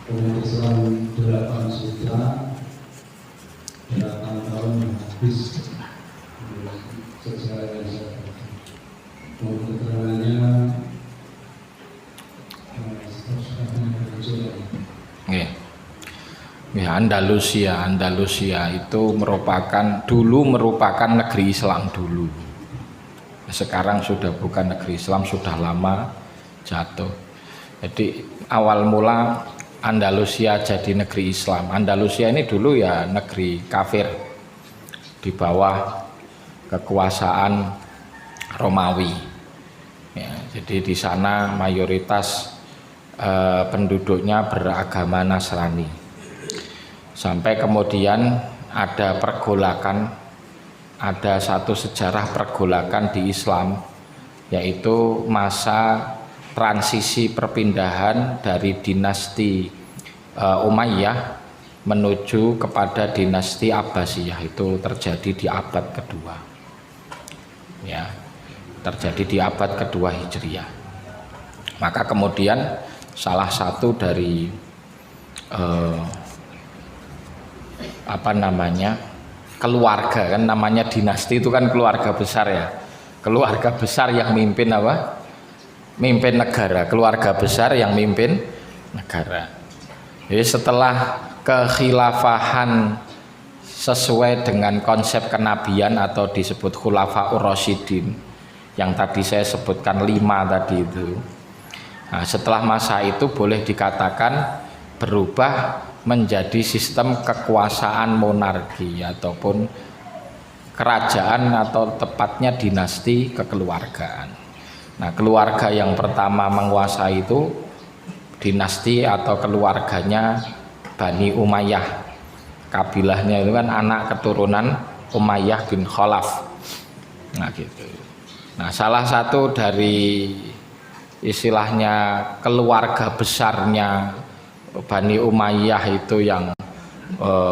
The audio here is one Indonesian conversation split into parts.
umat Islam 8 sutra 8 tahun habis sejarah yang saya baca. Keterangannya ya, Andalusia itu dulu merupakan negeri Islam dulu. Sekarang sudah bukan negeri Islam, sudah lama jatuh. Jadi awal mula Andalusia jadi negeri Islam. Andalusia ini dulu ya negeri kafir di bawah kekuasaan Romawi. Ya, jadi di sana mayoritas penduduknya beragama Nasrani. Sampai kemudian ada pergolakan, ada satu sejarah pergolakan di Islam, yaitu masa transisi perpindahan dari dinasti Umayyah menuju kepada dinasti Abbasiyah. Itu terjadi di abad kedua, ya, terjadi di abad kedua Hijriah. Maka kemudian salah satu dari keluarga, kan namanya dinasti itu kan keluarga besar ya, keluarga besar yang mimpin mimpin negara, keluarga besar yang mimpin negara. Jadi setelah kekhilafahan sesuai dengan konsep kenabian atau disebut Khulafaur Rasyidin yang tadi saya sebutkan 5 tadi itu, nah, setelah masa itu boleh dikatakan berubah menjadi sistem kekuasaan monarki ataupun kerajaan atau tepatnya dinasti kekeluargaan. Nah, keluarga yang pertama menguasai itu dinasti atau keluarganya Bani Umayyah. Kabilahnya itu kan anak keturunan Umayyah bin Khalaf. Nah, gitu. Nah, salah satu dari istilahnya keluarga besarnya Bani Umayyah itu yang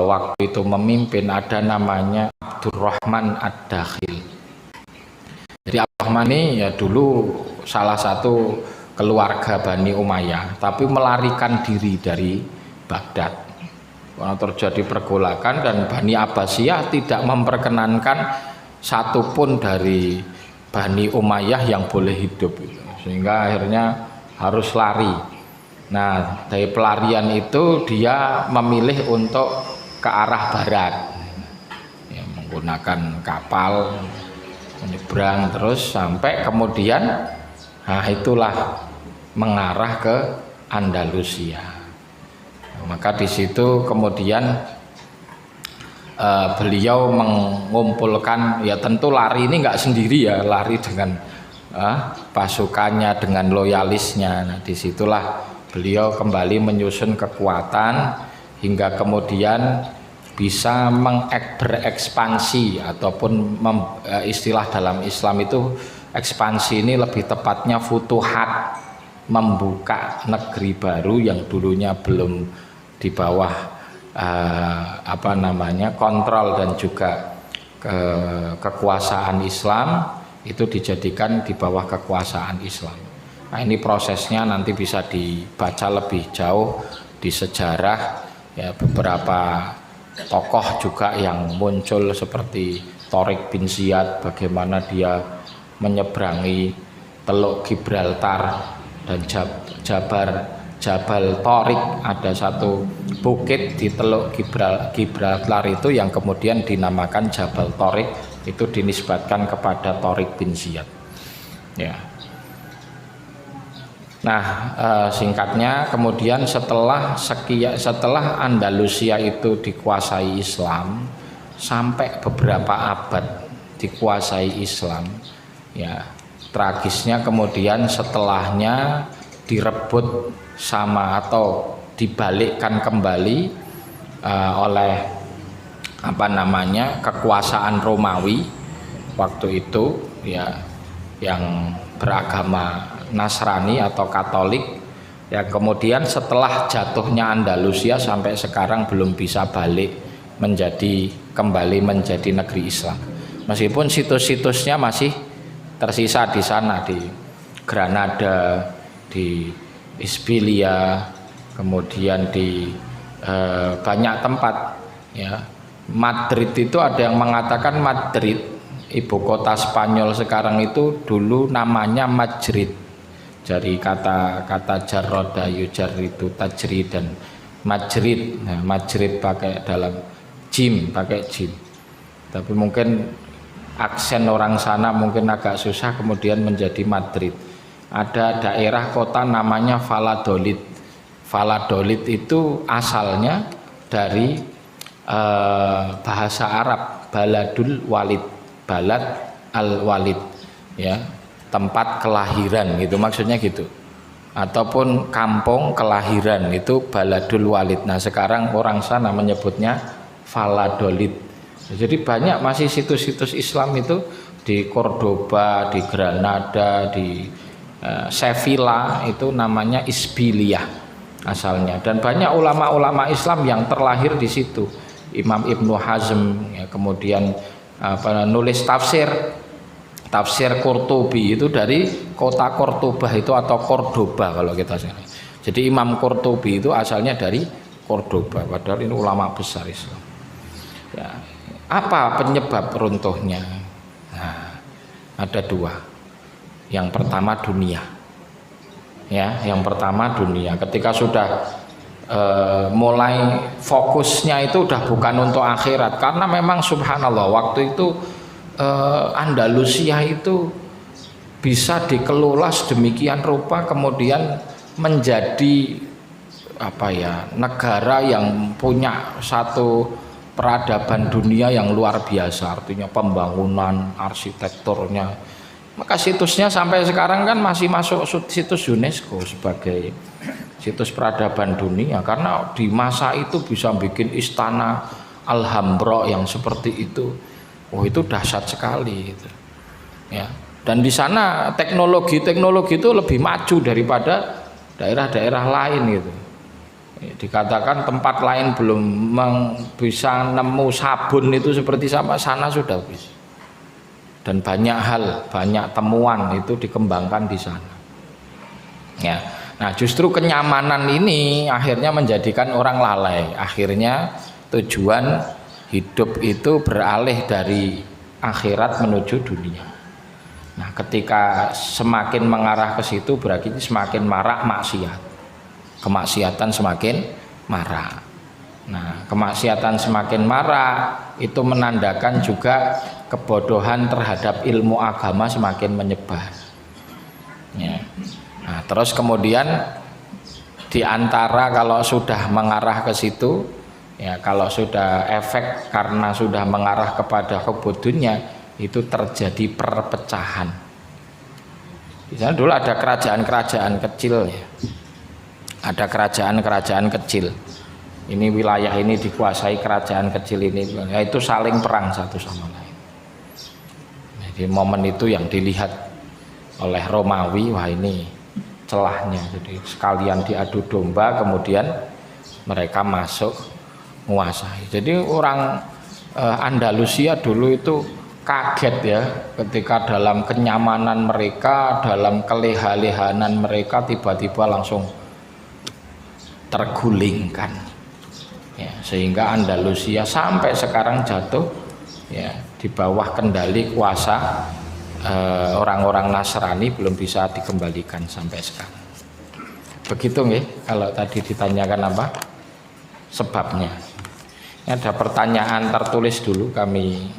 waktu itu memimpin ada namanya Abdurrahman Ad-Dakhil. Jadi Abdurrahman ini ya dulu salah satu keluarga Bani Umayyah, tapi melarikan diri dari Baghdad karena terjadi pergolakan dan Bani Abbasiyah tidak memperkenankan satupun dari Bani Umayyah yang boleh hidup, sehingga akhirnya harus lari. Nah, dari pelarian itu dia memilih untuk ke arah barat, ya, menggunakan kapal menyeberang terus sampai kemudian, nah itulah mengarah ke Andalusia. Maka di situ kemudian beliau mengumpulkan, ya tentu lari ini nggak sendiri ya, lari dengan pasukannya, dengan loyalisnya. Nah, disitulah beliau kembali menyusun kekuatan hingga kemudian bisa berekspansi ataupun istilah dalam Islam itu ekspansi ini lebih tepatnya futuhat, membuka negeri baru yang dulunya belum di bawah kontrol dan juga kekuasaan Islam, itu dijadikan di bawah kekuasaan Islam. Nah, ini prosesnya nanti bisa dibaca lebih jauh di sejarah, ya, beberapa tokoh juga yang muncul seperti Tariq bin Ziyad, bagaimana dia menyeberangi Teluk Gibraltar dan Jabal Tariq, ada satu bukit di Teluk Gibraltar itu yang kemudian dinamakan Jabal Tariq, itu dinisbatkan kepada Tariq bin Ziyad, ya. Nah, singkatnya kemudian setelah Andalusia itu dikuasai Islam sampai beberapa abad dikuasai Islam, ya, tragisnya kemudian setelahnya direbut sama atau dibalikkan kembali oleh kekuasaan Romawi waktu itu, ya, yang beragama Nasrani atau Katolik, ya. Kemudian setelah jatuhnya Andalusia sampai sekarang belum bisa kembali menjadi negeri Islam, meskipun situs-situsnya masih tersisa di sana, di Granada, di Isbilia, kemudian di banyak tempat ya. Madrid itu ada yang mengatakan Madrid ibu kota Spanyol sekarang itu dulu namanya Madrid, dari kata jarroda yujarridu tajri dan Madrid. Nah, Madrid pakai dalam jim, tapi mungkin aksen orang sana mungkin agak susah, kemudian menjadi Madrid. Ada daerah kota namanya Valladolid. Valladolid itu asalnya dari bahasa Arab baladul walid, balad al walid ya, tempat kelahiran gitu, maksudnya gitu, ataupun kampung kelahiran itu baladul walid. Nah sekarang orang sana menyebutnya Valladolid. Jadi banyak masih situs-situs Islam itu di Cordoba, di Granada, di Sevilla itu namanya Isbiliyah asalnya, dan banyak ulama-ulama Islam yang terlahir di situ. Imam Ibnu Hazm ya, kemudian nulis tafsir Qurtubi itu dari kota Cordoba itu, atau Cordoba kalau kita sini. Jadi Imam Qurtubi itu asalnya dari Cordoba, padahal ini ulama besar Islam ya. Apa penyebab runtuhnya? Nah, ada dua. Yang pertama dunia ya, yang pertama dunia. Ketika sudah mulai fokusnya itu udah bukan untuk akhirat, karena memang subhanallah waktu itu Andalusia itu bisa dikelola sedemikian rupa, kemudian menjadi apa ya, negara yang punya satu peradaban dunia yang luar biasa, artinya pembangunan, arsitekturnya. Maka situsnya sampai sekarang kan masih masuk situs UNESCO sebagai situs peradaban dunia, karena di masa itu bisa bikin istana Alhambra yang seperti itu. Oh itu dahsyat sekali itu. Ya. Dan di sana teknologi itu lebih maju daripada daerah-daerah lain gitu. Dikatakan tempat lain belum bisa nemu sabun itu seperti sama, sana sudah bisa. Dan banyak hal, banyak temuan itu dikembangkan di sana. Ya. Nah, justru kenyamanan ini akhirnya menjadikan orang lalai. Akhirnya tujuan hidup itu beralih dari akhirat menuju dunia. Nah, ketika semakin mengarah ke situ berarti semakin marak maksiat. Kemaksiatan semakin marak. Nah, kemaksiatan semakin marak itu menandakan juga kebodohan terhadap ilmu agama semakin menyebar. Ya. Nah, terus kemudian diantara kalau sudah mengarah ke situ, ya kalau sudah efek karena sudah mengarah kepada hubudunya, itu terjadi perpecahan. Di sana dulu ada kerajaan-kerajaan kecil, ya. Ada kerajaan-kerajaan kecil. Ini wilayah ini dikuasai kerajaan kecil ini, yaitu saling perang satu sama lain. Jadi momen itu yang dilihat oleh Romawi, wah ini celahnya, jadi sekalian diadu domba, kemudian mereka masuk menguasai. Jadi orang Andalusia dulu itu kaget ya, ketika dalam kenyamanan mereka, dalam keleha-lehanan mereka tiba-tiba langsung tergulingkan ya, sehingga Andalusia sampai sekarang jatuh ya di bawah kendali kuasa orang-orang Nasrani, belum bisa dikembalikan sampai sekarang. Begitu nggih, kalau tadi ditanyakan apa sebabnya. Ini ada pertanyaan tertulis dulu, kami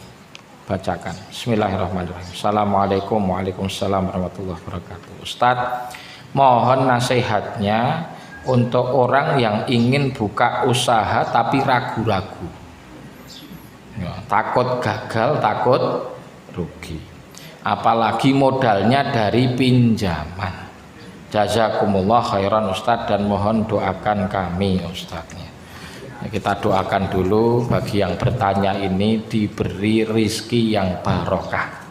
bacakan. Bismillahirrahmanirrahim. Assalamualaikum Waalaikumsalam warahmatullahi wabarakatuh. Ustadz, mohon nasihatnya untuk orang yang ingin buka usaha tapi ragu-ragu ya, takut gagal, takut rugi, apalagi modalnya dari pinjaman. Jazakumullah khairan Ustadz, dan mohon doakan kami Ustadznya. Kita doakan dulu bagi yang bertanya ini diberi rizki yang barokah.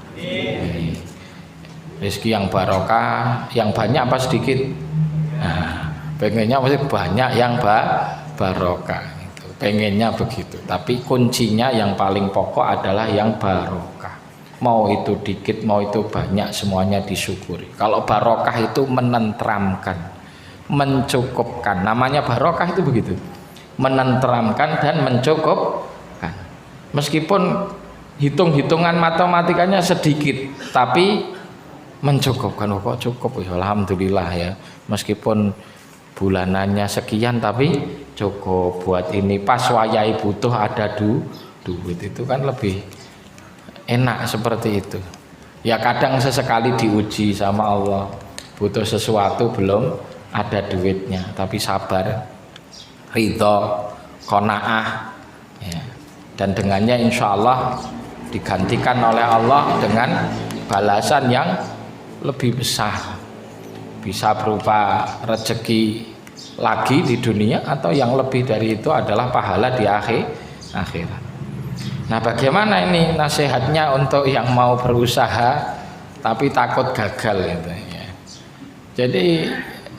Rizki yang barokah, yang banyak apa sedikit? Nah, pengennya masih banyak yang barokah gitu. Pengennya begitu, tapi kuncinya yang paling pokok adalah yang barokah. Mau itu dikit, mau itu banyak, semuanya disyukuri. Kalau barokah itu menenteramkan, mencukupkan. Namanya barokah itu begitu, menenteramkan dan mencukupkan. Meskipun hitung-hitungan matematikanya sedikit, tapi mencukupkan. Oh, kok cukup ya, alhamdulillah ya. Meskipun bulanannya sekian tapi cukup buat ini, pas wayai butuh ada duit, itu kan lebih enak seperti itu. Ya kadang sesekali diuji sama Allah, butuh sesuatu belum ada duitnya, tapi sabar, ridho, qanaah ya. Dan dengannya insya Allah digantikan oleh Allah dengan balasan yang lebih besar, bisa berupa rezeki lagi di dunia, atau yang lebih dari itu adalah pahala di akhirat. Nah, bagaimana ini nasihatnya untuk yang mau berusaha tapi takut gagal gitu ya. Jadi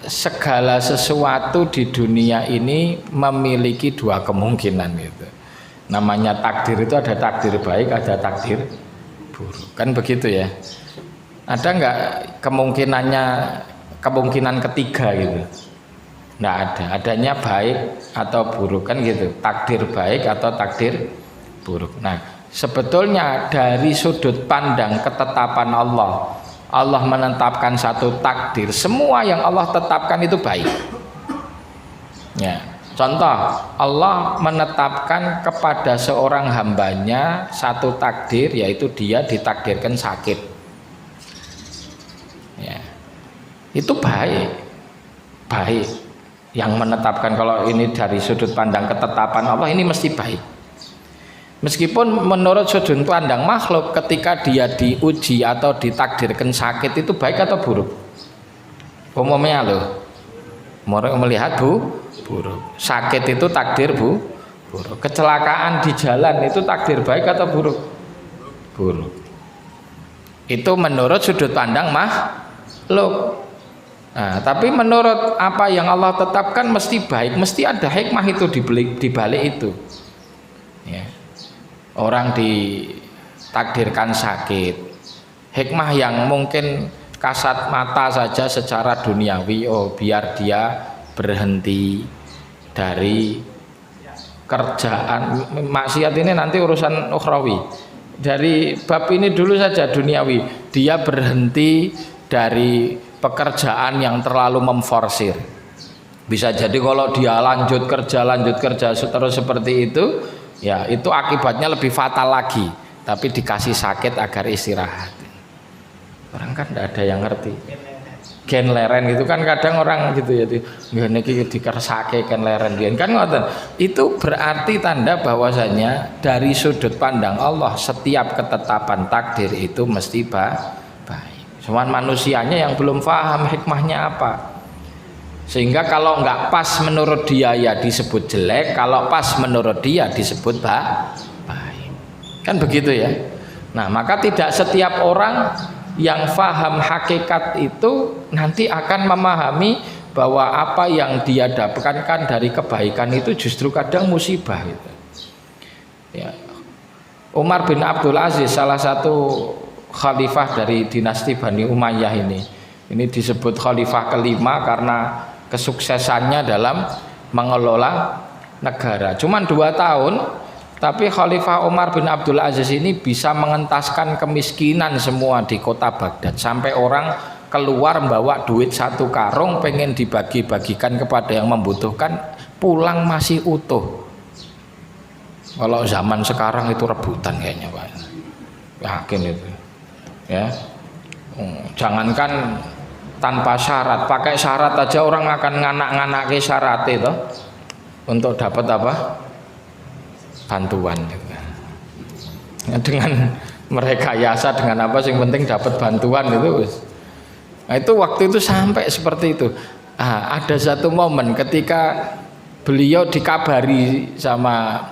segala sesuatu di dunia ini memiliki dua kemungkinan gitu. Namanya takdir itu ada takdir baik, ada takdir buruk. Kan begitu ya. Ada enggak kemungkinan ketiga gitu? Enggak ada. Adanya baik atau buruk kan gitu. Takdir baik atau takdir buruk. Nah, sebetulnya dari sudut pandang ketetapan Allah, Allah menetapkan satu takdir. Semua yang Allah tetapkan itu baik. Ya, contoh, Allah menetapkan kepada seorang hambanya satu takdir, yaitu dia ditakdirkan sakit. Ya, itu baik. Baik. Yang menetapkan, kalau ini dari sudut pandang ketetapan Allah, ini mesti baik. Meskipun menurut sudut pandang makhluk, ketika dia diuji atau ditakdirkan sakit itu baik atau buruk? Umumnya loh, melihat buruk. Sakit itu takdir buruk. Kecelakaan di jalan itu takdir baik atau buruk? Buruk. Itu menurut sudut pandang makhluk. Nah, tapi menurut apa yang Allah tetapkan mesti baik, mesti ada hikmah itu di balik itu. Ya. Orang ditakdirkan sakit, hikmah yang mungkin kasat mata saja secara duniawi, oh biar dia berhenti dari kerjaan maksiat ini, nanti urusan ukhrawi. Dari bab ini dulu saja duniawi, dia berhenti dari pekerjaan yang terlalu memforsir. Bisa jadi kalau dia lanjut kerja terus seperti itu, ya itu akibatnya lebih fatal lagi. Tapi dikasih sakit agar istirahat. Orang kan tidak ada yang ngerti. Gen leren itu kan kadang orang gitu ya, niki dikersake gen leren dia kan ngoten. Itu berarti tanda bahwasanya dari sudut pandang Allah setiap ketetapan takdir itu mesti baik. Cuman manusianya yang belum paham hikmahnya apa. Sehingga kalau nggak pas menurut dia ya disebut jelek, kalau pas menurut dia disebut baik. Kan begitu ya. Nah, maka tidak setiap orang yang faham hakikat itu nanti akan memahami bahwa apa yang dia dapatkan dari kebaikan itu justru kadang musibah gitu. Ya. Umar bin Abdul Aziz, salah satu khalifah dari dinasti Bani Umayyah ini disebut khalifah kelima karena kesuksesannya dalam mengelola negara. Cuman 2 tahun, tapi Khalifah Umar bin Abdul Aziz ini bisa mengentaskan kemiskinan semua di kota Baghdad. Sampai orang keluar membawa duit 1 karung, pengen dibagi-bagikan kepada yang membutuhkan, pulang masih utuh. Kalau zaman sekarang itu rebutan kayaknya Pak. Yakin itu. Ya. Jangankan tanpa syarat, pakai syarat aja orang akan nganak-nganake syarat itu untuk dapat apa? Bantuan gitu. Ya, dengan mereka yasa dengan apa sih, yang penting dapat bantuan itu. Nah, itu waktu itu sampai seperti itu. Ada satu momen ketika beliau dikabari sama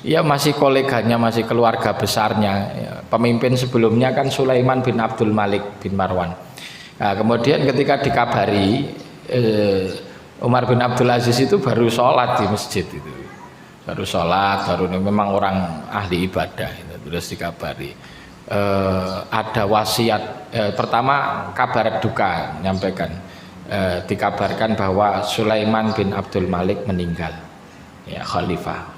ya masih koleganya, masih keluarga besarnya, ya, pemimpin sebelumnya kan Sulaiman bin Abdul Malik bin Marwan. Nah, kemudian ketika dikabari Umar bin Abdul Aziz itu baru sholat di masjid itu, baru memang orang ahli ibadah itu, terus dikabari ada wasiat, pertama kabar duka nyampaikan dikabarkan bahwa Sulaiman bin Abdul Malik meninggal, ya khalifah.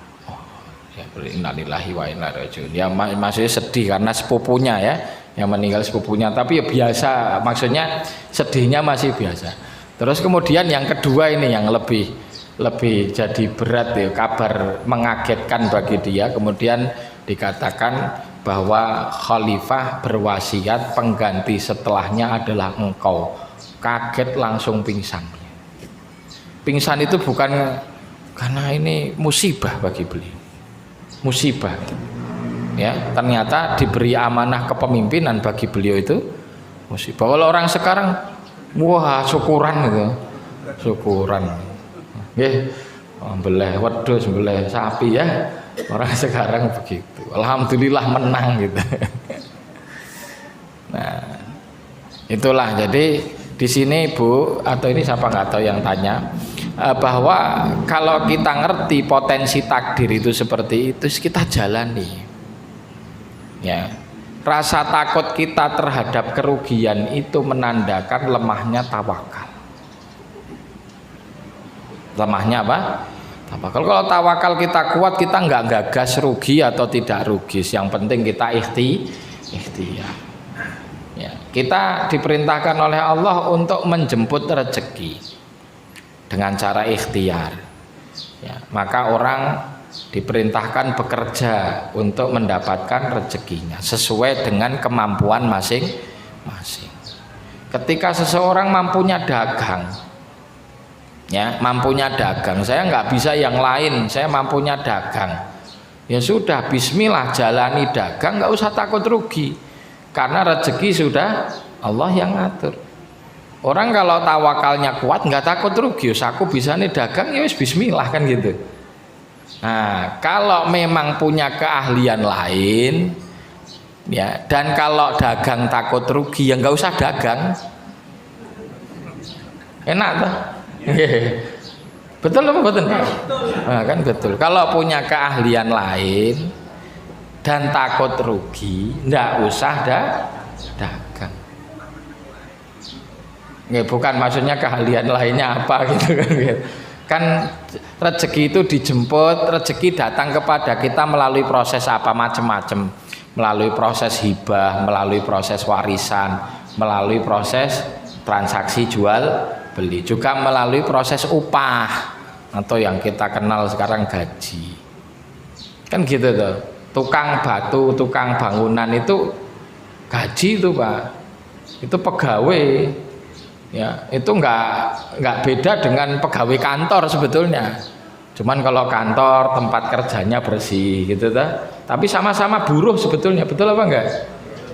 Ya, innalillahi wa inna ilaihi raji'un. Ya maksudnya sedih karena sepupunya ya, yang meninggal sepupunya. Tapi ya biasa, maksudnya sedihnya masih biasa. Terus kemudian yang kedua ini yang lebih jadi berat ya, kabar mengagetkan bagi dia. Kemudian dikatakan bahwa khalifah berwasiat pengganti setelahnya adalah engkau. Kaget langsung pingsan. Pingsan itu bukan karena ini musibah bagi beliau. Musibah ya, ternyata diberi amanah kepemimpinan bagi beliau itu musibah. Kalau orang sekarang wah syukuran gitu, syukuran beleh wedhus, beleh sapi ya, orang sekarang begitu, alhamdulillah menang gitu. Nah itulah, jadi di sini Bu atau ini siapa nggak tahu yang tanya, bahwa kalau kita ngerti potensi takdir itu seperti itu, kita jalani ya. Rasa takut kita terhadap kerugian itu menandakan lemahnya tawakal. Lemahnya apa? Tawakal. Kalau tawakal kita kuat, kita nggak gagas rugi atau tidak rugi, yang penting kita ikhtiar ya. Kita diperintahkan oleh Allah untuk menjemput rezeki dengan cara ikhtiar ya, maka orang diperintahkan bekerja untuk mendapatkan rezekinya sesuai dengan kemampuan masing-masing. Ketika seseorang mampunya dagang ya, mampunya dagang, saya nggak bisa yang lain, saya mampunya dagang, ya sudah bismillah jalani dagang, nggak usah takut rugi karena rezeki sudah Allah yang ngatur. Orang kalau tawakalnya kuat nggak takut rugi, aku bisa nih dagang ya wis bismillah kan gitu. Nah kalau memang punya keahlian lain ya, dan kalau dagang takut rugi ya nggak usah dagang, enak tuh. Betul apa betul? Nah, kan betul. Kalau punya keahlian lain dan takut rugi, nggak usah dagang. Nggak, bukan maksudnya keahlian lainnya apa gitu kan. Kan rezeki itu dijemput, rezeki datang kepada kita melalui proses apa, macam-macam, melalui proses hibah, melalui proses warisan, melalui proses transaksi jual beli, juga melalui proses upah atau yang kita kenal sekarang gaji. Kan gitu tuh. Tukang batu, tukang bangunan itu gaji itu Pak. Itu pegawai. Ya, itu nggak beda dengan pegawai kantor sebetulnya. Cuman kalau kantor tempat kerjanya bersih gitu ta. Tapi sama-sama buruh sebetulnya, betul apa enggak?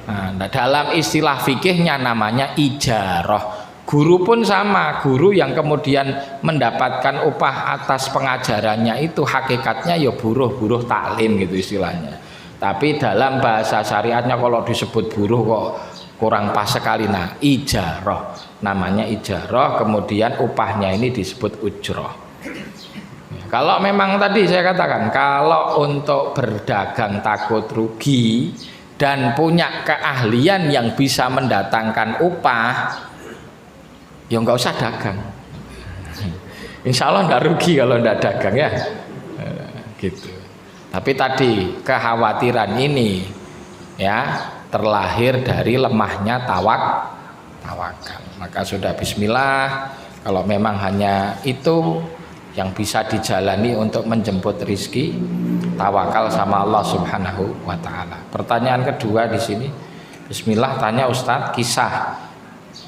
Nah, dalam istilah fikihnya namanya ijarah. Guru pun sama, guru yang kemudian mendapatkan upah atas pengajarannya itu hakikatnya ya buruh taklim gitu istilahnya. Tapi dalam bahasa syariatnya kalau disebut buruh kok kurang pas sekali. Nah, ijarah namanya ijarah, kemudian upahnya ini disebut ujroh. Kalau memang tadi saya katakan, kalau untuk berdagang takut rugi dan punya keahlian yang bisa mendatangkan upah, ya nggak usah dagang. Insya Allah nggak rugi kalau nggak dagang ya, gitu. Tapi tadi kekhawatiran ini ya terlahir dari lemahnya tawakal. Maka sudah bismillah, kalau memang hanya itu yang bisa dijalani untuk menjemput rizki, tawakal sama Allah Subhanahu wa taala. Pertanyaan kedua di sini, bismillah, tanya Ustadz, kisah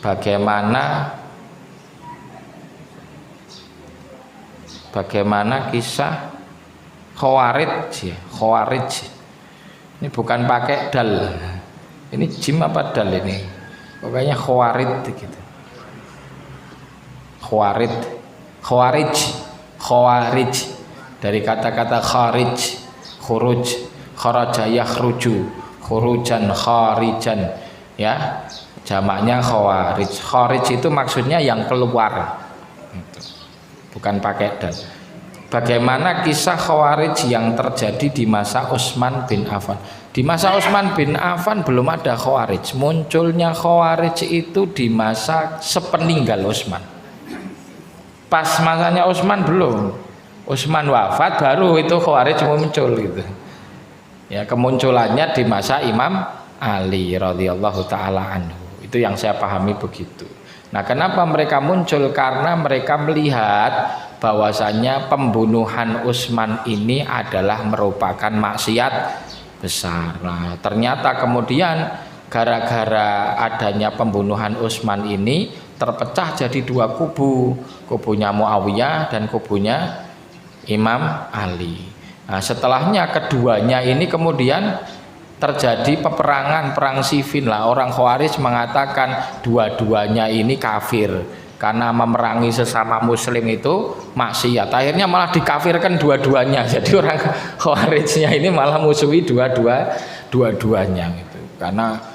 bagaimana kisah Khawarij. Ini bukan pakai dal. Ini jim apa dal ini? Pokoknya Khawarij gitu. Khawarij dari kata-kata kharij, khuruj, kharaja yakhruju, khurujan, kharijan ya. Jamaknya khawarij. Kharij itu maksudnya yang keluar. Bukan pakai dal. Bagaimana kisah Khawarij yang terjadi di masa Utsman bin Affan? Di masa Utsman bin Affan belum ada Khawarij. Munculnya Khawarij itu di masa sepeninggal Utsman. Pas masanya Utsman belum. Utsman wafat baru itu Khawarij muncul gitu. Ya, kemunculannya di masa Imam Ali radhiyallahu taala anhu. Itu yang saya pahami begitu. Nah, kenapa mereka muncul? Karena mereka melihat bahwasanya pembunuhan Utsman ini adalah merupakan maksiat besar. Nah, ternyata kemudian gara-gara adanya pembunuhan Utsman ini terpecah jadi dua kubu, kubunya Muawiyah dan kubunya Imam Ali. Nah, setelahnya keduanya ini kemudian terjadi peperangan, perang sifin lah. Orang Khawarij mengatakan dua-duanya ini kafir karena memerangi sesama muslim itu maksiat. Akhirnya malah dikafirkan dua-duanya. Jadi orang Khawarijnya ini malah musuhi dua-duanya gitu. Karena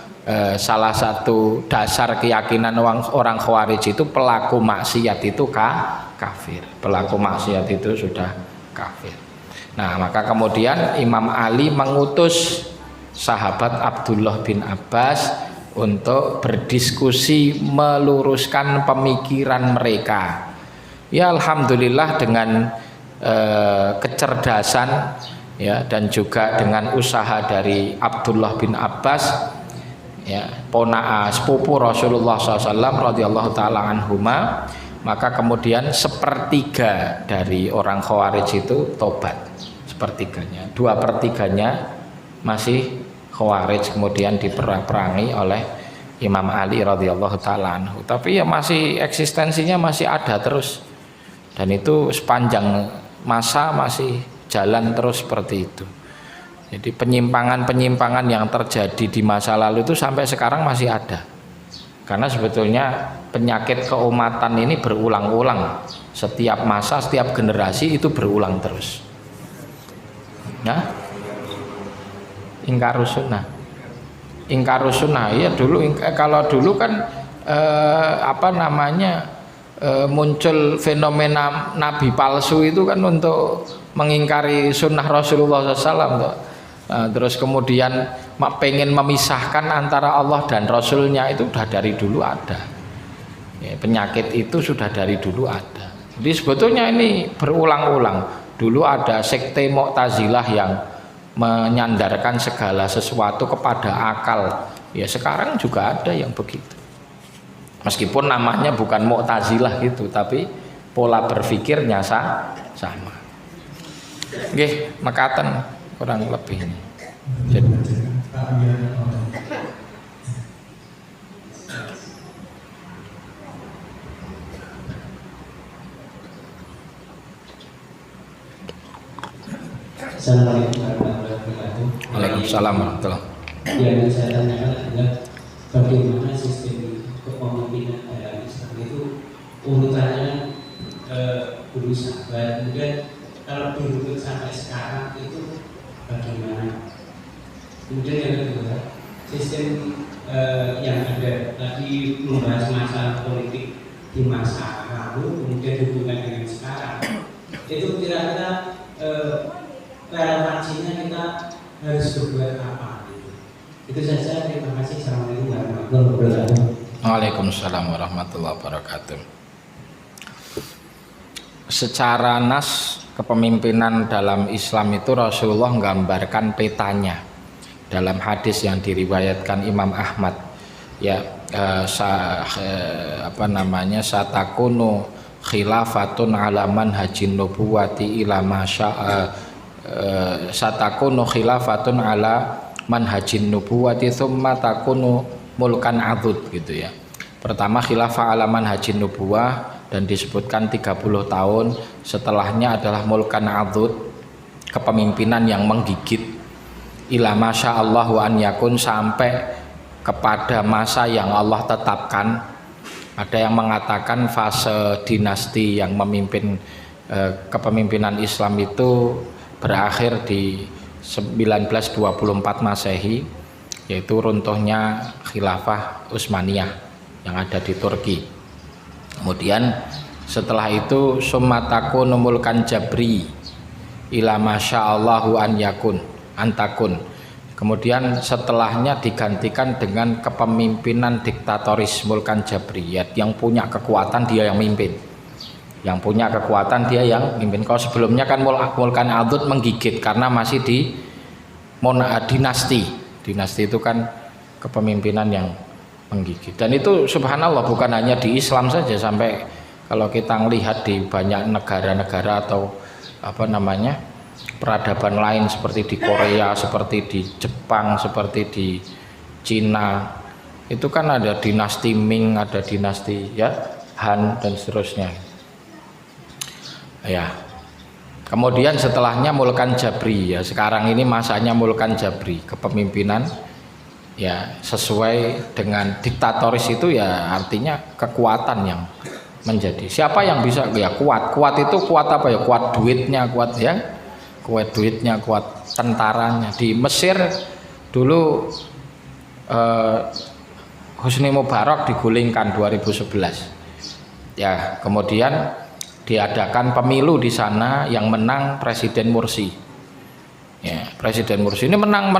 salah satu dasar keyakinan orang Khawarij itu pelaku maksiat itu kafir. Pelaku maksiat itu sudah kafir. Nah, maka kemudian Imam Ali mengutus sahabat Abdullah bin Abbas untuk berdiskusi meluruskan pemikiran mereka. Ya, alhamdulillah dengan kecerdasan ya dan juga dengan usaha dari Abdullah bin Abbas ya, sepupu Rasulullah SAW radhiyallahu taala anhuma, maka kemudian sepertiga dari orang Khawarij itu tobat, sepertiganya, 2/3 masih Khawarij kemudian diperangi oleh Imam Ali radhiyallahu taala anhu. Tapi ya masih eksistensinya masih ada terus, dan itu sepanjang masa masih jalan terus seperti itu. Jadi penyimpangan-penyimpangan yang terjadi di masa lalu itu sampai sekarang masih ada. Karena sebetulnya penyakit keumatan ini berulang-ulang. Setiap masa, setiap generasi itu berulang terus. Ya, ingkarus sunnah ya dulu. Kalau dulu kan muncul fenomena nabi palsu itu kan untuk mengingkari sunnah Rasulullah SAW. Terus kemudian pengen memisahkan antara Allah dan Rasulnya, itu sudah dari dulu ada ya, penyakit itu sudah dari dulu ada. Jadi sebetulnya ini berulang-ulang. Dulu ada sekte Mu'tazilah yang menyandarkan segala sesuatu kepada akal. Ya, sekarang juga ada yang begitu. Meskipun namanya bukan Mu'tazilah gitu, tapi pola berpikirnya sama. Nggih, mekaten kurang lebih ini. Jadi, Assalamualaikum warahmatullahi wabarakatuh. Waalaikumsalam warahmatullahi. Yang saya tanyakan adalah bagaimana sistem kepemimpinan dalam Islam itu urutannya dulu sahabat, kemudian kalau dirunut sampai sekarang itu bagaimana? Kemudian yang kedua, sistem yang ada tadi membahas masalah politik di masa lalu, kemudian hubungan dengan sekarang, itu kira-kira relevansinya kita harus berbuat apa? Itu saja, terima kasih. Assalamualaikum warahmatullahi wabarakatuh. Waalaikumsalam warahmatullahi wabarakatuh. Secara nas kepemimpinan dalam Islam itu Rasulullah menggambarkan petanya dalam hadis yang diriwayatkan Imam Ahmad ya, satakunu khilafatun ala manhajin nubuwati ila satakunu khilafatun ala manhajin nubuwati thumma takunu mulkan adud gitu ya. Pertama khilafah ala manhajin nubuwah dan disebutkan 30 tahun, setelahnya adalah mulkan adud, kepemimpinan yang menggigit, ila masya Allah wa an yakun, sampai kepada masa yang Allah tetapkan. Ada yang mengatakan fase dinasti yang memimpin kepemimpinan Islam itu berakhir di 1924 Masehi, yaitu runtuhnya khilafah Utsmaniyah yang ada di Turki. Kemudian setelah itu summataku numulkan jabri ila masya Allahu an yakun antakun. Kemudian setelahnya digantikan dengan kepemimpinan diktatoris mulkan jabriyat, yang punya kekuatan dia yang mimpin. Yang punya kekuatan dia yang mimpin. Kalau sebelumnya kan Mulkan Adud menggigit karena masih di dinasti. Dinasti itu kan kepemimpinan yang menggigit. Dan itu subhanallah bukan hanya di Islam saja, sampai kalau kita melihat di banyak negara-negara atau peradaban lain seperti di Korea, seperti di Jepang, seperti di Cina, itu kan ada dinasti Ming, ada dinasti Han dan seterusnya. Ya. Kemudian setelahnya Mulkan Jabri, ya sekarang ini masanya Mulkan Jabri, kepemimpinan ya sesuai dengan diktatoris itu ya artinya kekuatan yang menjadi. Siapa yang bisa ya kuat? Kuat itu kuat apa ya? Kuat duitnya, kuat duitnya, kuat tentaranya. Di Mesir dulu Husni Mubarak digulingkan 2011. Ya, kemudian diadakan pemilu di sana yang menang Presiden Mursi. Ya, Presiden Mursi ini menang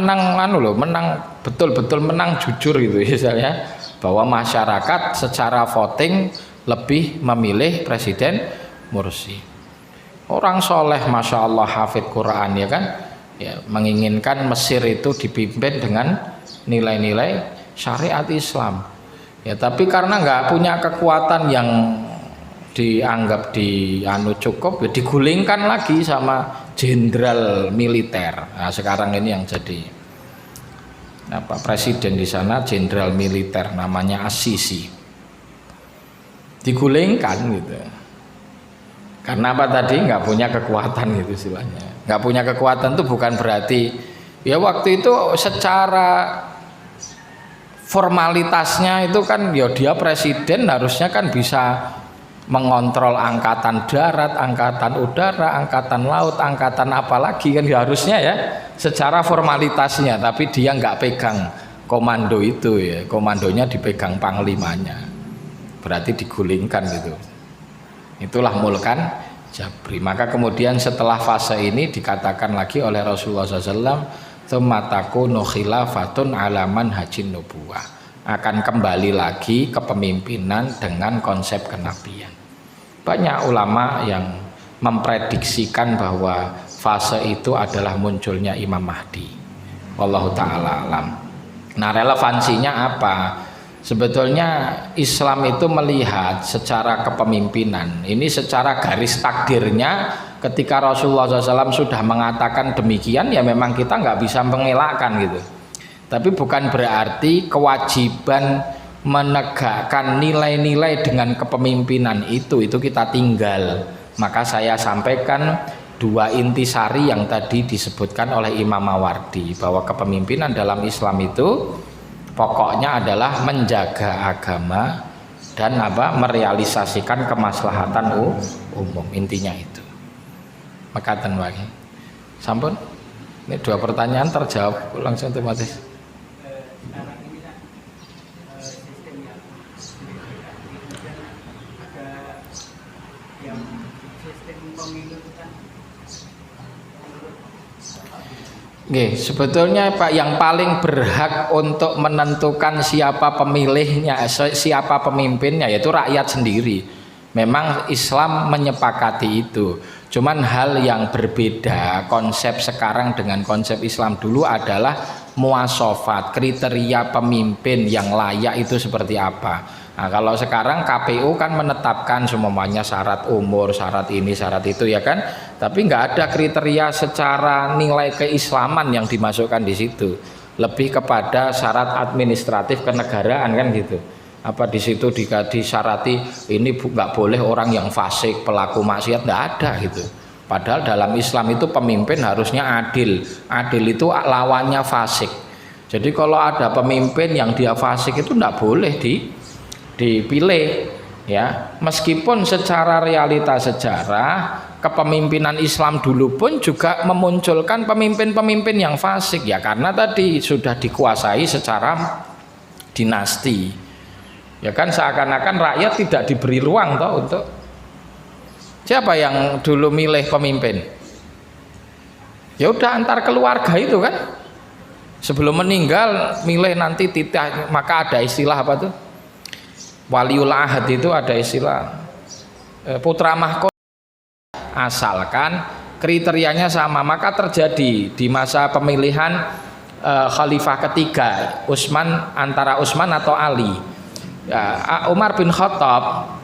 betul-betul menang jujur gitu misalnya, bahwa masyarakat secara voting lebih memilih Presiden Mursi. Orang soleh, masya Allah, hafid Quran, ya kan, ya, menginginkan Mesir itu dipimpin dengan nilai-nilai syariat Islam. Ya, tapi karena nggak punya kekuatan yang dianggap cukup, ya digulingkan lagi sama jenderal militer. Nah, sekarang ini yang jadi presiden di sana jenderal militer namanya As-Sisi. Digulingkan gitu. Karena apa tadi? Nggak punya kekuatan gitu istilahnya. Nggak punya kekuatan itu bukan berarti ya waktu itu secara formalitasnya itu kan ya dia presiden harusnya kan bisa mengontrol angkatan darat, angkatan udara, angkatan laut, angkatan apalagi kan ya harusnya ya secara formalitasnya, tapi dia nggak pegang komando itu ya, komandonya dipegang panglimanya, berarti digulingkan gitu. Itulah Mulkan Jabri. Maka kemudian setelah fase ini dikatakan lagi oleh Rasulullah SAW, tsumma takunu khilafatun alaman hajin nubuwah, akan kembali lagi kepemimpinan dengan konsep kenabian. Banyak ulama yang memprediksikan bahwa fase itu adalah munculnya Imam Mahdi. Wallahu ta'ala alam. Nah, relevansinya apa? Sebetulnya Islam itu melihat secara kepemimpinan. Ini secara garis takdirnya ketika Rasulullah SAW sudah mengatakan demikian, ya memang kita nggak bisa mengelakkan gitu. Tapi bukan berarti kewajiban menegakkan nilai-nilai dengan kepemimpinan itu kita tinggal. Maka saya sampaikan dua intisari yang tadi disebutkan oleh Imam Mawardi, bahwa kepemimpinan dalam Islam itu pokoknya adalah menjaga agama dan merealisasikan kemaslahatan umum, intinya itu. Maka tenwagi sampun ini dua pertanyaan terjawab langsung otomatis. Oke, sebetulnya Pak, yang paling berhak untuk menentukan siapa pemilihnya, siapa pemimpinnya, yaitu rakyat sendiri. Memang Islam menyepakati itu. Cuman hal yang berbeda konsep sekarang dengan konsep Islam dulu adalah muasofat, kriteria pemimpin yang layak itu seperti apa. Nah, kalau sekarang KPU kan menetapkan semuanya syarat umur, syarat ini, syarat itu ya kan. Tapi nggak ada kriteria secara nilai keislaman yang dimasukkan di situ. Lebih kepada syarat administratif kenegaraan kan gitu. Apa di situ disyarati ini nggak boleh orang yang fasik, pelaku maksiat, nggak ada gitu. Padahal dalam Islam itu pemimpin harusnya adil. Adil itu lawannya fasik. Jadi kalau ada pemimpin yang dia fasik itu nggak boleh dipilih ya, meskipun secara realita sejarah kepemimpinan Islam dulu pun juga memunculkan pemimpin-pemimpin yang fasik ya, karena tadi sudah dikuasai secara dinasti ya kan, seakan-akan rakyat tidak diberi ruang toh untuk siapa yang dulu milih pemimpin ya udah antar keluarga itu kan, sebelum meninggal milih nanti titah, maka ada istilah apa tuh waliul ahad, itu ada istilah putra mahkota, asalkan kriterianya sama. Maka terjadi di masa pemilihan khalifah ketiga antara Utsman atau Ali. Umar bin Khattab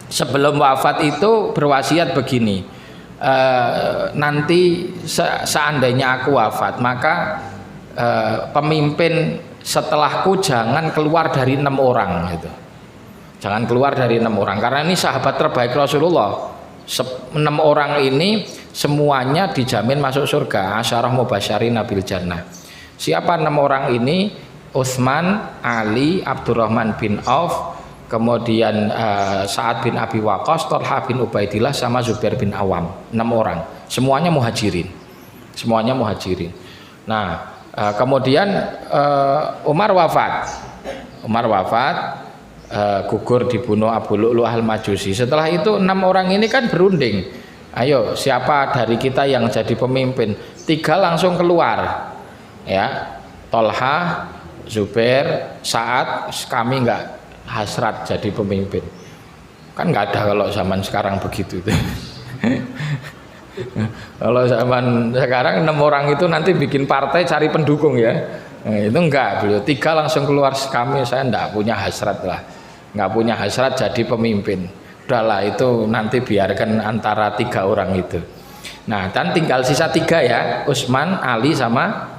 sebelum wafat itu berwasiat begini, nanti seandainya aku wafat, maka pemimpin setelahku jangan keluar dari 6 orang gitu. Jangan keluar dari 6 orang, karena ini sahabat terbaik Rasulullah. 6 orang ini semuanya dijamin masuk surga, asyarah mubasyarin bil jannah. Siapa 6 orang ini? Utsman, Ali, Abdurrahman bin Auf, kemudian Sa'ad bin Abi Waqqas, Thalhah bin Ubaidillah, sama Zubair bin Awam. 6 orang, semuanya muhajirin. Semuanya muhajirin. Nah, kemudian Umar wafat, gugur dibunuh Abu Lu'lu' al-Majusi. Setelah itu 6 orang ini kan berunding, ayo siapa dari kita yang jadi pemimpin. 3 langsung keluar, ya, Thalhah, Zubair, Sa'ad, kami nggak hasrat jadi pemimpin. Kan nggak ada kalau zaman sekarang begitu. Kalau zaman sekarang 6 orang itu nanti bikin partai cari pendukung ya. Nah, itu enggak, beliau 3 langsung keluar, saya enggak punya hasrat lah, enggak punya hasrat jadi pemimpin. Udahlah itu nanti biarkan antara 3 orang itu. Nah, dan tinggal sisa 3 ya, Utsman, Ali sama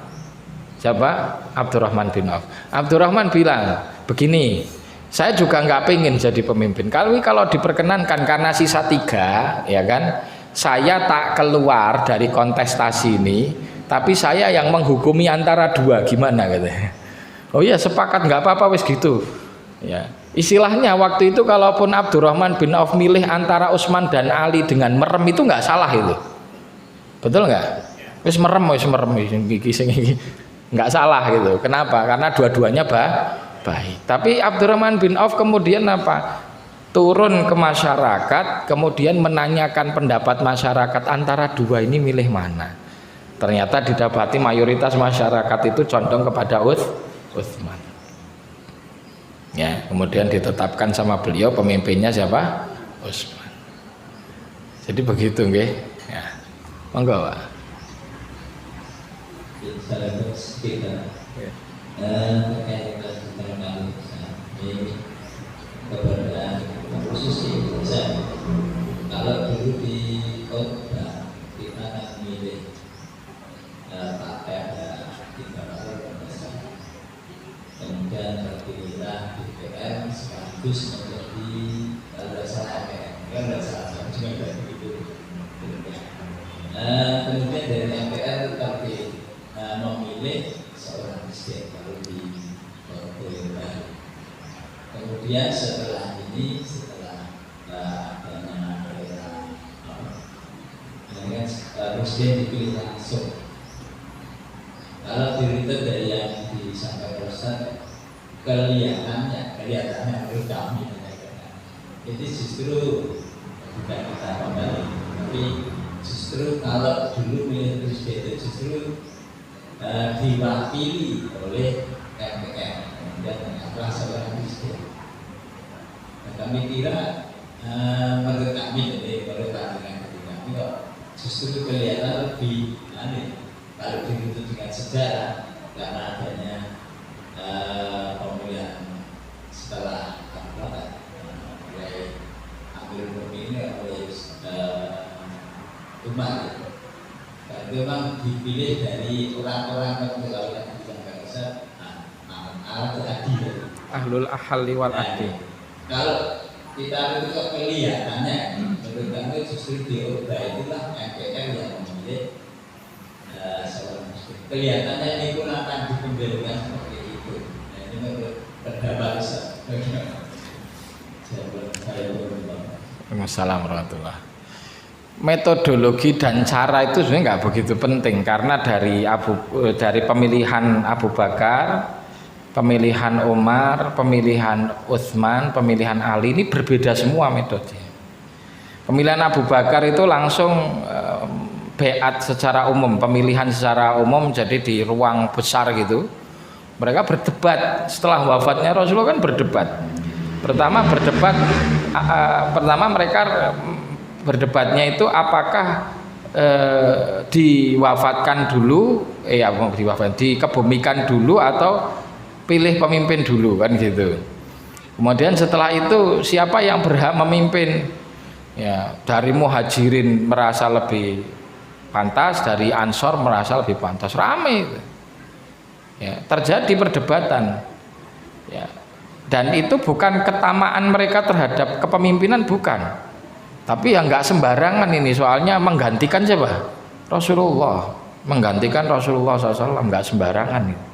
siapa? Abdurrahman bin Auf. Abdurrahman bilang begini, saya juga enggak pengen jadi pemimpin. Kalau diperkenankan karena sisa 3, ya kan? Saya tak keluar dari kontestasi ini, tapi saya yang menghukumi antara 2, gimana katanya. Oh iya sepakat, nggak apa-apa wis gitu. Ya, istilahnya waktu itu kalaupun Abdurrahman bin Auf milih antara Utsman dan Ali dengan merem itu nggak salah itu, betul nggak? Wis merem nggak salah gitu. Kenapa? Karena dua-duanya baik. Tapi Abdurrahman bin Auf kemudian apa? Turun ke masyarakat, kemudian menanyakan pendapat masyarakat antara 2 ini milih mana. Ternyata didapati mayoritas masyarakat itu condong kepada Utsman. Ya, kemudian ditetapkan sama beliau pemimpinnya siapa? Utsman. Jadi begitu nggih. Ya. Monggo, Pak. Khusus di Indonesia, kalau dulu di kota kita akan memilih partai ada 3 orang berdasarkan, kemudian terpilihlah DPR sekaligus menjadi berdasarkan MPR, kan berdasarkan juga dari itu. Kemudian dari MPR terpilih memilih seorang presiden kalau di Boyolali. Kemudian setelah ini presiden dipilih langsung. Kalau dirilis dari yang disampaikan Ustaz, kelihatannya menurut kami, jadi justru bukan kita kembali, tapi justru kalau dulu milih presiden itu justru diwakili oleh MPR dan adalah seorang presiden. Nah, kami kira menurut kami, jadi menurut kami kok justru kelihatan lebih aneh kalau dihitung dengan sejarah, karena adanya pemilihan setelah mulai ambil pemilih oleh umat. Dan memang dipilih dari orang-orang yang bisa ahlul ahli wal aqdi. Kalau kita itu kelihatannya menurut kami justru diubah itulah MPR yang memilih seorang muslim. Kelihatannya ini pun akan dikembalikan seperti itu. Nah, ini menurut pendapat saya. Assalamualaikum warahmatullahi. Metodologi dan cara itu sebenarnya nggak begitu penting, karena dari pemilihan Abu Bakar, pemilihan Umar, pemilihan Utsman, pemilihan Ali ini berbeda semua metodenya. Pemilihan Abu Bakar itu langsung beat secara umum, pemilihan secara umum, jadi di ruang besar gitu. Mereka berdebat setelah wafatnya Rasulullah, kan berdebat. Pertama berdebat pertama mereka berdebatnya itu apakah diwafatkan dulu, dikebumikan dulu atau pilih pemimpin dulu kan gitu. Kemudian setelah itu siapa yang berhak memimpin? Ya, dari Muhajirin merasa lebih pantas, dari Ansor merasa lebih pantas, rame itu. Ya, terjadi perdebatan. Ya. Dan itu bukan ketamaan mereka terhadap kepemimpinan, bukan. Tapi yang nggak sembarangan ini, soalnya menggantikan siapa? Rasulullah, menggantikan Rasulullah SAW, nggak sembarangan ini.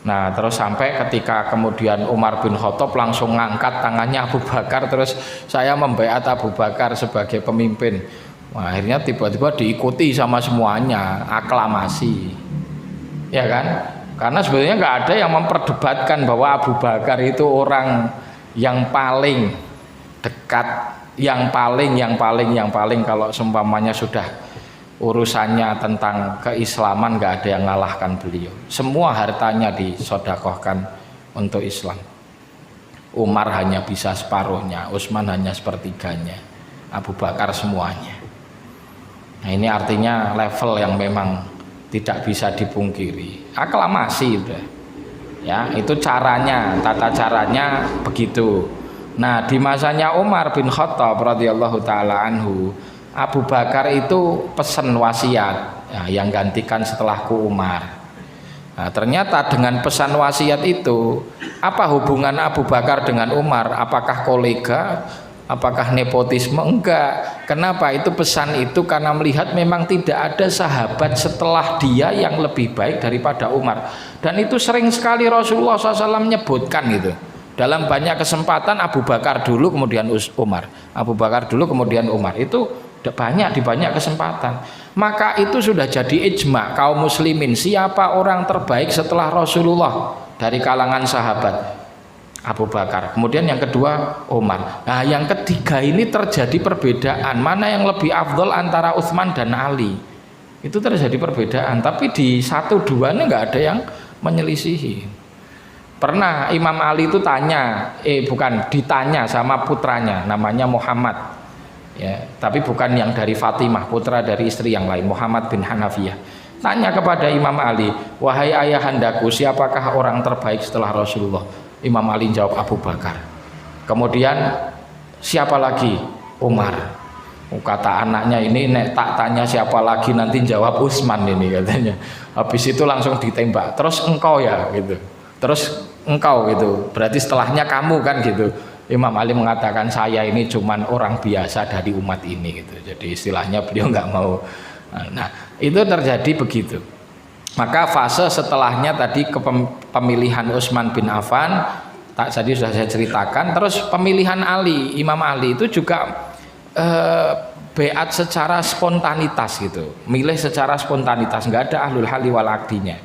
Nah terus sampai ketika kemudian Umar bin Khattab langsung ngangkat tangannya Abu Bakar, terus saya membaiat Abu Bakar sebagai pemimpin. Nah, akhirnya tiba-tiba diikuti sama semuanya, aklamasi, ya kan? Karena sebetulnya nggak ada yang memperdebatkan bahwa Abu Bakar itu orang yang paling dekat, yang paling kalau seumpamanya sudah urusannya tentang keislaman nggak ada yang ngalahkan beliau. Semua hartanya disodakohkan untuk Islam. Umar hanya bisa separuhnya, Utsman hanya sepertiganya, Abu Bakar semuanya. Nah ini artinya level yang memang tidak bisa dipungkiri. Aklamasi udah. Ya, itu caranya, tata caranya begitu. Nah, di masanya Umar bin Khattab radhiyallahu taala anhu, Abu Bakar itu pesan wasiat, ya, yang gantikan setelahku Umar. Nah, ternyata dengan pesan wasiat itu, apa hubungan Abu Bakar dengan Umar? Apakah kolega? Apakah nepotisme? Enggak. Kenapa? Itu pesan itu karena melihat memang tidak ada sahabat setelah dia yang lebih baik daripada Umar. Dan itu sering sekali Rasulullah SAW menyebutkan gitu. Dalam banyak kesempatan Abu Bakar dulu kemudian Umar. Abu Bakar dulu kemudian Umar. Itu banyak di banyak kesempatan. Maka itu sudah jadi ijma kaum muslimin, siapa orang terbaik setelah Rasulullah dari kalangan sahabat? Abu Bakar. Kemudian yang kedua Umar. Nah yang ketiga ini terjadi perbedaan, mana yang lebih afdol antara Utsman dan Ali. Itu terjadi perbedaan, tapi di 1-2 ini nggak ada yang menyelisihi. Pernah Imam Ali itu ditanya sama putranya namanya Muhammad. Ya, tapi bukan yang dari Fatimah, putra dari istri yang lain, Muhammad bin Hanafiyah. Tanya kepada Imam Ali, wahai ayahandaku, siapakah orang terbaik setelah Rasulullah? Imam Ali jawab Abu Bakar. Kemudian siapa lagi? Umar. Kata anaknya ini, nek tak tanya siapa lagi nanti jawab Utsman ini katanya. Habis itu langsung ditembak. Terus engkau ya gitu. Terus engkau gitu. Berarti setelahnya kamu kan gitu. Imam Ali mengatakan saya ini cuman orang biasa dari umat ini gitu. Jadi istilahnya beliau nggak mau. Nah itu terjadi begitu. Maka fase setelahnya tadi pemilihan Utsman bin Affan tadi sudah saya ceritakan. Terus pemilihan Ali, Imam Ali itu juga beat secara spontanitas gitu. Milih secara spontanitas, nggak ada ahlul hali wal aqdinya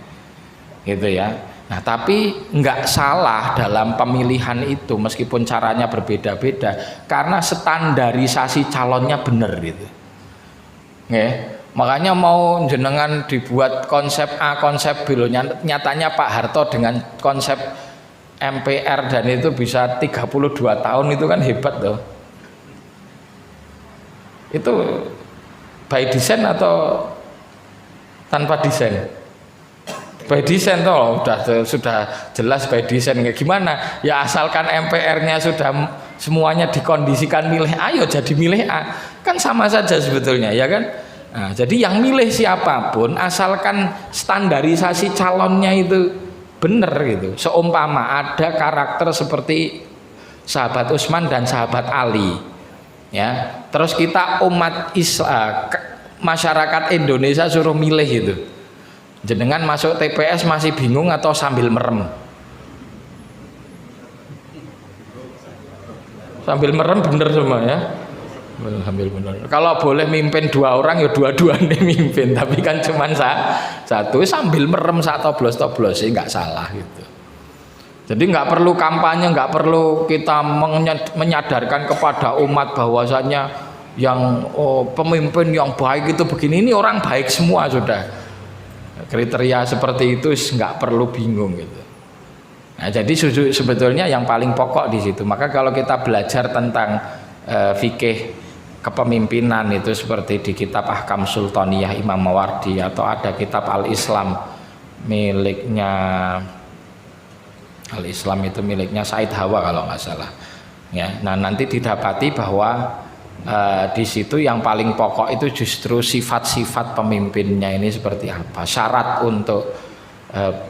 gitu ya. Nah tapi nggak salah dalam pemilihan itu meskipun caranya berbeda-beda karena standarisasi calonnya benar gitu. Ya. Makanya mau jenengan dibuat konsep A, konsep B, nyatanya Pak Harto dengan konsep MPR dan itu bisa 32 tahun itu kan hebat loh. Itu by design atau tanpa desain? By design toh sudah jelas by design. Gimana? Ya asalkan MPR-nya sudah semuanya dikondisikan milih A, ya jadi milih A. Kan sama saja sebetulnya, ya kan? Nah, jadi yang milih siapapun asalkan standarisasi calonnya itu benar gitu. Seumpama ada karakter seperti sahabat Utsman dan sahabat Ali, ya. Terus kita umat Islam, masyarakat Indonesia suruh milih itu. Jenengan masuk TPS masih bingung atau sambil merem? Sambil merem bener semua ya. Sambil bener. Kalau boleh mimpin 2 orang ya dua-duanya mimpin, tapi kan cuma satu sambil merem saat toblos sih nggak salah gitu. Jadi nggak perlu kampanye, nggak perlu kita menyadarkan kepada umat bahwasanya yang pemimpin yang baik itu begini, ini orang baik semua sudah. Kriteria seperti itu nggak perlu bingung gitu. Nah, jadi sebetulnya yang paling pokok di situ. Maka kalau kita belajar tentang fikih kepemimpinan itu seperti di kitab Ahkam Sultaniyah Imam Mawardi, atau ada kitab Al-Islam miliknya Said Hawa kalau nggak salah. Ya, nah nanti didapati bahwa di situ yang paling pokok itu justru sifat-sifat pemimpinnya ini seperti apa. Syarat untuk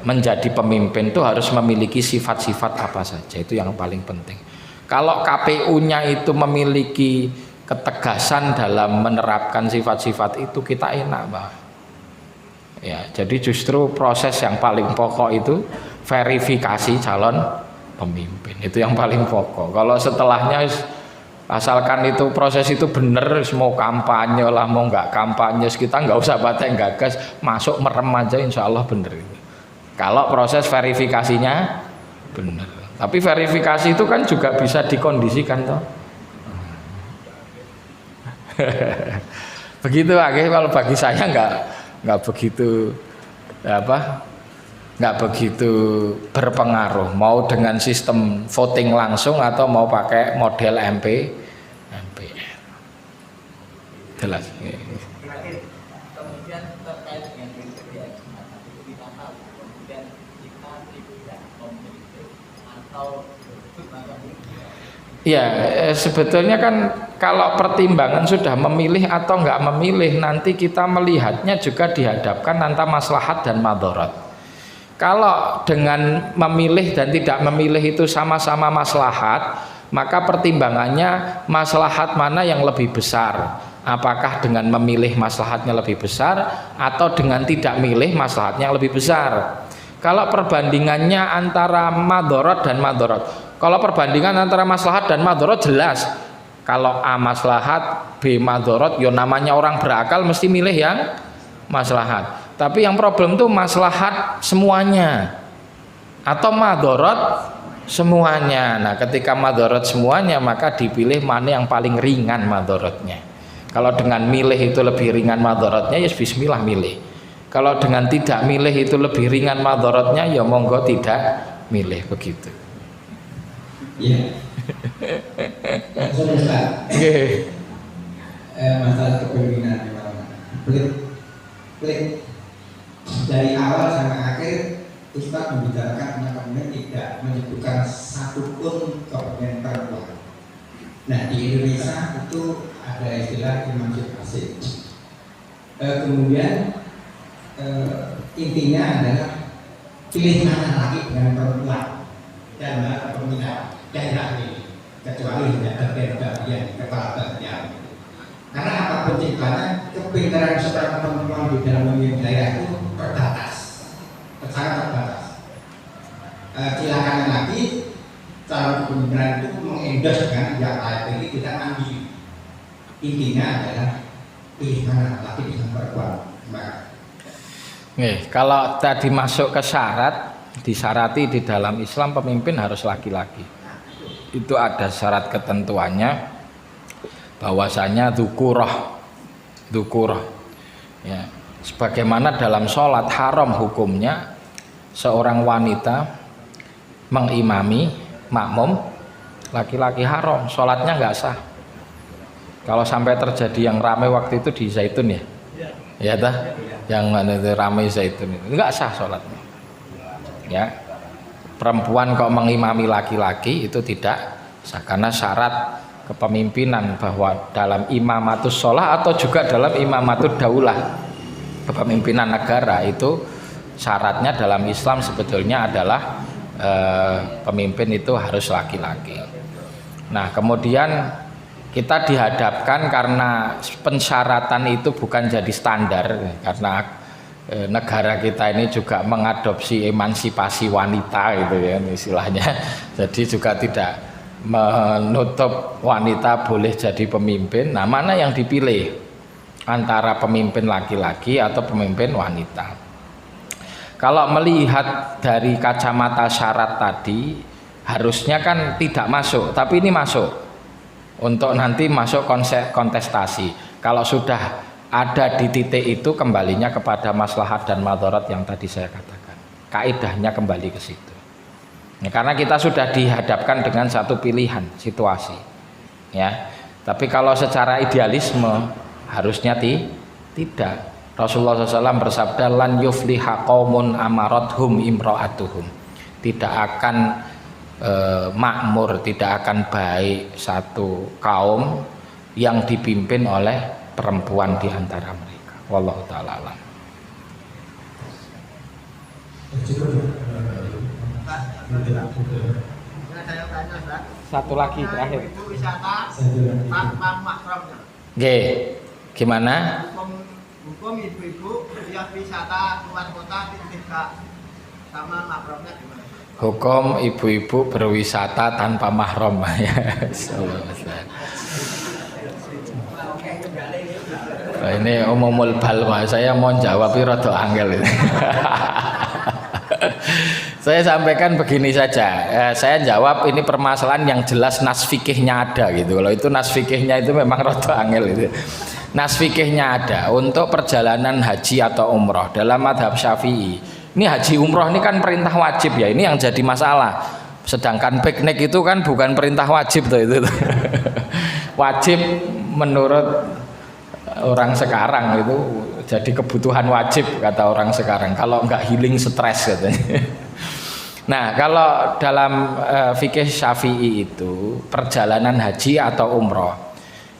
menjadi pemimpin itu harus memiliki sifat-sifat apa saja, itu yang paling penting. Kalau KPU-nya itu memiliki ketegasan dalam menerapkan sifat-sifat itu, kita enak, Pak. Ya, jadi justru proses yang paling pokok itu verifikasi calon pemimpin, itu yang paling pokok. Kalau setelahnya asalkan itu proses itu benar, mau kampanye lah mau nggak kampanye, kita nggak usah pakai gagas, masuk merem aja insya Allah benar itu. Kalau proses verifikasinya benar. Tapi verifikasi itu kan juga bisa dikondisikan toh. Begitu akhirnya. Kalau bagi saya nggak begitu nggak begitu berpengaruh mau dengan sistem voting langsung atau mau pakai model MPR. Jelas. Kemudian terkait dengan kriteria kita tahu kemudian kita tidak memilih atau ya, sebetulnya kan kalau pertimbangan sudah memilih atau nggak memilih, nanti kita melihatnya juga dihadapkan antara maslahat dan madharat. Kalau dengan memilih dan tidak memilih itu sama-sama maslahat, maka pertimbangannya maslahat mana yang lebih besar. Apakah dengan memilih maslahatnya lebih besar atau dengan tidak milih maslahatnya lebih besar. Kalau perbandingannya antara madharat dan madharat, kalau perbandingan antara maslahat dan madharat jelas. Kalau A maslahat, B madharat, ya namanya orang berakal mesti milih yang maslahat. Tapi yang problem tuh maslahat semuanya atau madharat semuanya. Nah, ketika madharat semuanya, maka dipilih mana yang paling ringan madharatnya. Kalau dengan milih itu lebih ringan madharatnya, ya bismillah milih. Kalau dengan tidak milih itu lebih ringan madharatnya, ya monggo tidak milih, begitu. Iya. Saudara, masalah kepemimpinan pelik dari awal sampai akhir Ustaz membicarakan tentang kepemimpinan, tidak menyebutkan satupun kepemimpinan perempuan. Nah, di Indonesia itu ada istilah emansipasi asik. Kemudian intinya adalah pilih mana lagi dengan perempuan dan mana kepemimpinan daerah ini, kecuali tidak terkait bagian kepala bagian. Karena apapun ceritanya, kepintaran seorang perempuan di dalam memimpin daerah itu terbatas, sangat terbatas. Silakan lagi calon kepemimpinan itu mengendorse dengan yang lain ini tidak mandiri. Intinya adalah pilih mana laki dengan perempuan. Kalau tadi masuk ke syarat, disyarati di dalam Islam pemimpin harus laki-laki. Itu ada syarat ketentuannya, bahwasanya dzukurah. Ya, sebagaimana dalam sholat haram hukumnya seorang wanita mengimami makmum laki-laki, haram, sholatnya nggak sah. Kalau sampai terjadi yang ramai waktu itu di Zaitun ya dah, yang mana itu ramai Zaitun itu nggak sah sholatnya. Ya, perempuan kok mengimami laki-laki itu tidak sah, karena syarat kepemimpinan bahwa dalam imamatus sholah atau juga dalam imamatus daulah, kepemimpinan negara, itu syaratnya dalam Islam sebetulnya adalah pemimpin itu harus laki-laki. Nah, kemudian kita dihadapkan karena pensyaratan itu bukan jadi standar, karena negara kita ini juga mengadopsi emansipasi wanita gitu ya istilahnya. Jadi juga tidak menutup wanita boleh jadi pemimpin. Nah, mana yang dipilih antara pemimpin laki-laki atau pemimpin wanita? Kalau melihat dari kacamata syarat tadi, harusnya kan tidak masuk, tapi ini masuk untuk nanti masuk kontestasi. Kalau sudah ada di titik itu, kembalinya kepada maslahat dan madharat yang tadi saya katakan. Kaidahnya kembali ke situ. Ya, karena kita sudah dihadapkan dengan satu pilihan situasi, ya. Tapi kalau secara idealisme harusnya tidak. Rasulullah SAW bersabda, lan yufliha qaumun amarathum imra'atuhum. Tidak akan makmur, tidak akan baik satu kaum yang dipimpin oleh perempuan di antara mereka. Wallahu ta'ala alam. Satu lagi terakhir. Itu wisata tanpa mahramnya. Oke, gimana? Hukum ibu-ibu yang wisata luar kota tidak sama mahramnya gimana? Hukum ibu-ibu berwisata tanpa mahram ya. Ini umumul balma, saya mau jawab rada angel ini. Saya sampaikan begini saja, saya jawab ini permasalahan yang jelas nas fikihnya ada gitu. Kalau itu nas fikihnya itu memang rada angel itu. Nas fikihnya ada untuk perjalanan haji atau umroh dalam madhab Syafi'i. Ini haji umroh ini kan perintah wajib ya, ini yang jadi masalah. Sedangkan piknik itu kan bukan perintah wajib tuh itu. Wajib menurut orang sekarang itu jadi kebutuhan wajib kata orang sekarang. Kalau enggak healing stres katanya. Nah, kalau dalam fikih Syafi'i itu perjalanan haji atau umroh,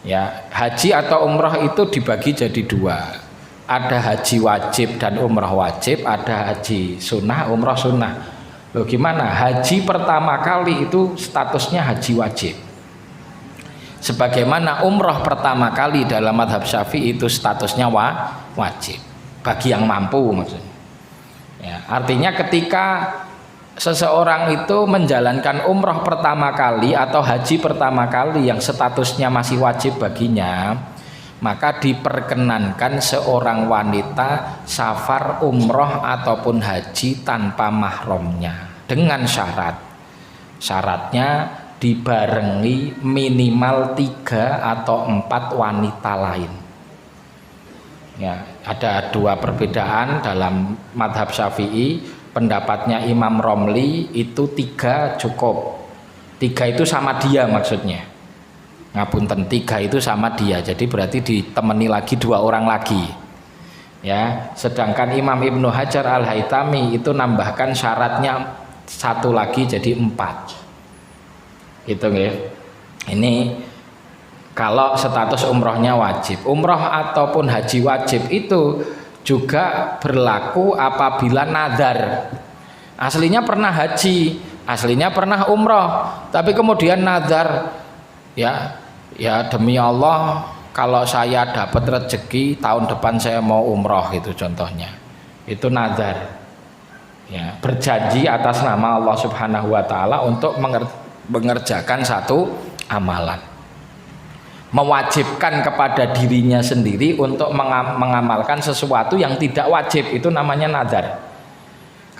ya haji atau umroh itu dibagi jadi dua. Ada haji wajib dan umroh wajib, ada haji sunnah, umroh sunnah. Loh gimana? Haji pertama kali itu statusnya haji wajib. Sebagaimana umroh pertama kali dalam madhab Syafi'i itu statusnya wajib bagi yang mampu maksudnya. Ya, artinya ketika seseorang itu menjalankan umroh pertama kali atau haji pertama kali yang statusnya masih wajib baginya, maka diperkenankan seorang wanita safar umroh ataupun haji tanpa mahramnya dengan syaratnya dibarengi minimal 3 atau 4 wanita lain. Ya, ada dua perbedaan dalam madhab Syafi'i. Pendapatnya Imam Romli itu 3 cukup. 3 itu sama dia maksudnya. Ngapunten, 3 itu sama dia. Jadi berarti ditemani lagi 2 orang lagi. Ya, sedangkan Imam Ibnu Hajar Al-Haytami itu nambahkan syaratnya 1 lagi jadi 4. Gitu nggih. Ini kalau status umrohnya wajib. Umroh ataupun haji wajib itu juga berlaku apabila nazar. Aslinya pernah haji, aslinya pernah umroh, tapi kemudian nazar, ya demi Allah kalau saya dapat rezeki tahun depan saya mau umroh, itu contohnya. Itu nazar. Ya, berjanji atas nama Allah Subhanahu wa taala untuk mengerjakan satu amalan. Mewajibkan kepada dirinya sendiri untuk mengamalkan sesuatu yang tidak wajib, itu namanya nazar.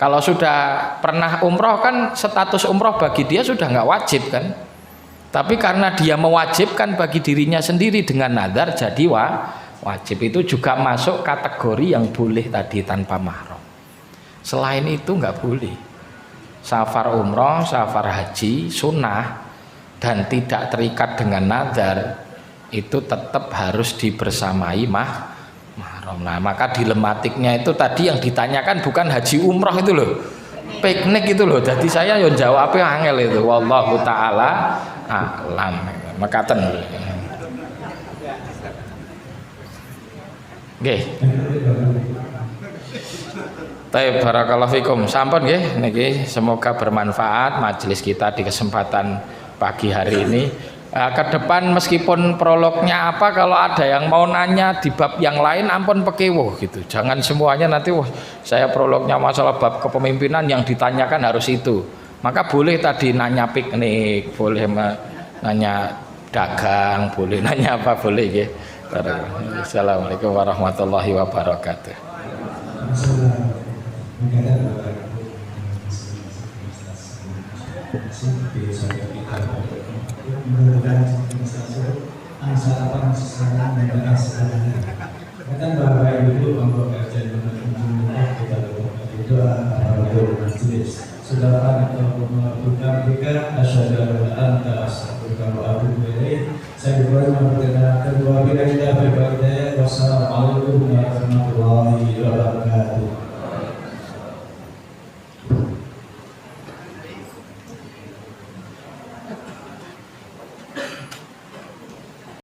Kalau sudah pernah umroh kan status umroh bagi dia sudah nggak wajib kan, tapi karena dia mewajibkan bagi dirinya sendiri dengan nazar jadi wajib. Itu juga masuk kategori yang boleh tadi tanpa mahram. Selain itu nggak boleh. Safar umroh, safar haji sunnah dan tidak terikat dengan nazar itu tetap harus dibersamai mahram. Nah, maka dilematiknya itu tadi yang ditanyakan bukan haji umroh itu loh, piknik itu loh. Jadi saya yang jawabnya angel itu. Wallahu taala alam. Mekaten. Nggih. Baik, barakallahu fikum. Sampun nggih niki, semoga bermanfaat majelis kita di kesempatan pagi hari ini. Ke depan meskipun prolognya apa, kalau ada yang mau nanya di bab yang lain ampun pekewuh gitu. Jangan semuanya nanti saya prolognya masalah bab kepemimpinan yang ditanyakan harus itu. Maka boleh tadi nanya piknik, boleh nanya dagang, boleh nanya apa boleh ya. Assalamualaikum warahmatullahi wabarakatuh. Kan Bapak Ibu monggo kajian kita doa majelis. Saudara atau wabarakatuh.